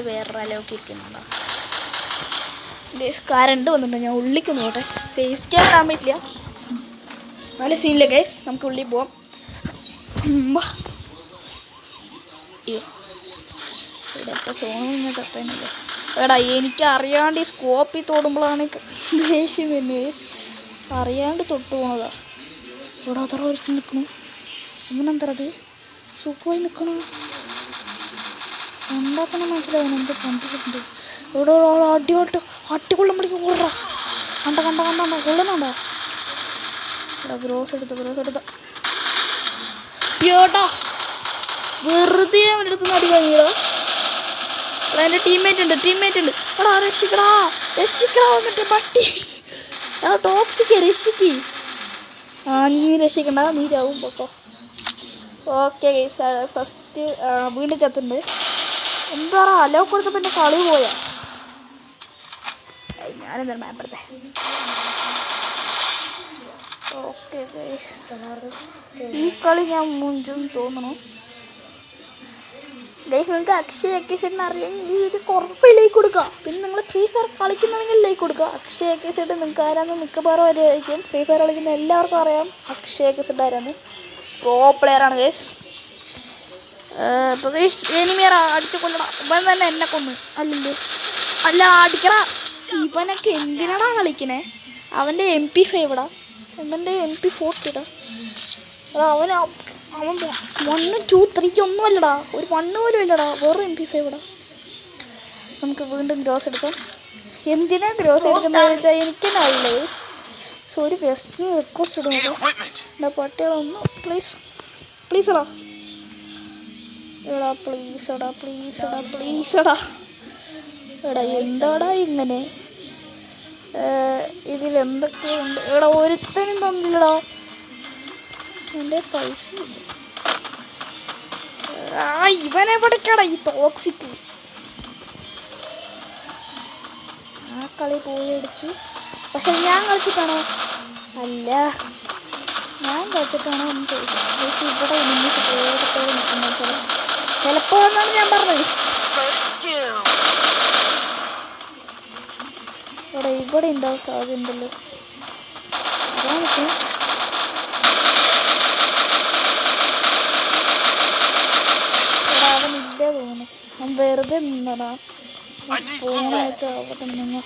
വേറൊരാളൊക്കെ ഇരിക്കുന്നുണ്ടോ? Current വന്നിട്ടുണ്ട്. ഞാൻ ഉള്ളിക്ക് നോട്ടെ. ഫേസ് ക്യാം ഇടാൻ പറ്റില്ല. നല്ല സീനില്ല ഗൈസ്. നമുക്ക് ഉള്ളിൽ പോവാം. ഇവിടെ ഇപ്പോൾ സോണ തത്തനല്ലേ. എടാ എനിക്ക് അറിയാണ്ട് ഈ സ്കോപ്പിൽ തൊടുമ്പോഴാണ് ദേഷ്യം വരുന്നത് ഗൈസ്. അറിയാണ്ട് തൊട്ട് പോണതാ. ഇവിടെ അത്ര ഒരുത്തി നിൽക്കണു. ഇങ്ങനെന്തത് സുഖമായി നിൽക്കണു. ഉണ്ടാക്കണം മനസ്സിലാവുന്നു. എന്ത് പണ്ടിട്ടുണ്ട് ഇവിടെ അടികൊള്ളുമ്പോഴേക്കും കൂടാ. കണ്ട കൊള്ളുന്നുണ്ടോ? ഇവിടെ ഗ്രോസ് എടുത്ത ഏട്ടാ വെറുതെ അവൻ്റെ അടുത്ത് നിന്ന് അടി വാങ്ങിയതാ. എടാ എൻ്റെ ടീംമേറ്റ് ഉണ്ട്. എടാ രക്ഷിക്കടാ വന്നിട്ട് പട്ടി. എടാ ടോക്സിക്ക് രക്ഷിക്ക്. നീ രക്ഷിക്കണ്ട, നീ ചാവും പൊക്കോ. ഓക്കെ ഗൈസ്, ഫസ്റ്റ് വീണ്ടും ചത്തുണ്ട്. എന്താ അലോ കൊടുത്തപ്പോൾ എൻ്റെ കളി പോയാ. ഞാനെന്താ മാപ്പെടുത്തേ. ഓക്കെ ഗൈസ്, ഈ കളി ഞാൻ മുഞ്ചും തോന്നണു. ഗൈസ്, നിങ്ങൾക്ക് അക്ഷയ അക്കേസിന് അറിയാമെങ്കിൽ ഈ വീഡിയോ കുറപ്പ് ലൈക്ക് കൊടുക്കുക. പിന്നെ നിങ്ങൾ ഫ്രീ ഫയർ കളിക്കുന്നുണ്ടെങ്കിൽ ലൈക്ക് കൊടുക്കുക. അക്ഷയ അക്കേസിട്ട് നിങ്ങൾക്ക് ആരാന്ന് മിക്കവാറും അറിയായിരിക്കും. ഫ്രീ ഫയർ കളിക്കുന്ന എല്ലാവർക്കും അറിയാം അക്ഷയ അക്കേസിട്ട് ആരാന്ന്. പ്രോ പ്ലെയറാണ് ഗൈസ്. ഇപ്പോൾ ഗൈസ് എനിമിയറാ അടിച്ചു കൊല്ലണം. ഇവൻ തന്നെ എന്നെ കൊന്ന്. അല്ല അടിക്കറ. ഇവനൊക്കെ എന്തിനാടാ കളിക്കണേ? അവൻ്റെ MP5 ഇടാ, ഇവൻ്റെ MP40 ഇടാ. അവൻ 1, 2, 3 ഒന്നും അല്ലടാ. ഒരു 1 പോലും ഇല്ലടാ. വെറും MP5 ഇടാ. നമുക്ക് വീണ്ടും ഗ്രോസ് എടുക്കാം. എന്തിനാ ഗ്രോസ് എടുക്കുന്നതെന്ന് വെച്ചാൽ എനിക്കെന്നെ അറിയില്ല ഗൈസ്. സോ ഒരു ബെസ്റ്റ് റിക്വസ്റ്റ് ഇടുന്നത് എൻ്റെ പട്ടികളൊന്ന് പ്ലീസ് എടാ. പ്ലീസ് എടാ എന്താടാ ഇങ്ങനെ? ഇതിലെന്തൊക്കെയുണ്ട്? എടാ ഒരുത്തനും തന്നില്ലടാ. എൻ്റെ പൈസ ഇവനെ പഠിക്കടാ ഈ ടോക്സിക്ക്. ആ കളി പോയി അടിച്ചു. പക്ഷെ ഞാൻ കളിച്ചിട്ടാണോ? അല്ല, ഞാൻ കളിച്ചിട്ടാണോ എന്ന് ചോദിച്ചു. ഇവിടെ നിൽക്കുന്നത് ചിലപ്പോഴെന്നാണ് ഞാൻ പറഞ്ഞത്. ഇവിടെ ഉണ്ടാവും സാധ്യത ഉണ്ടല്ലോ. അതാണ് അവനില്ല തോന്നുന്നു. അവൻ വെറുതെ നിന്നടാ. ഫോണായിട്ട് അവിടെ നിന്ന്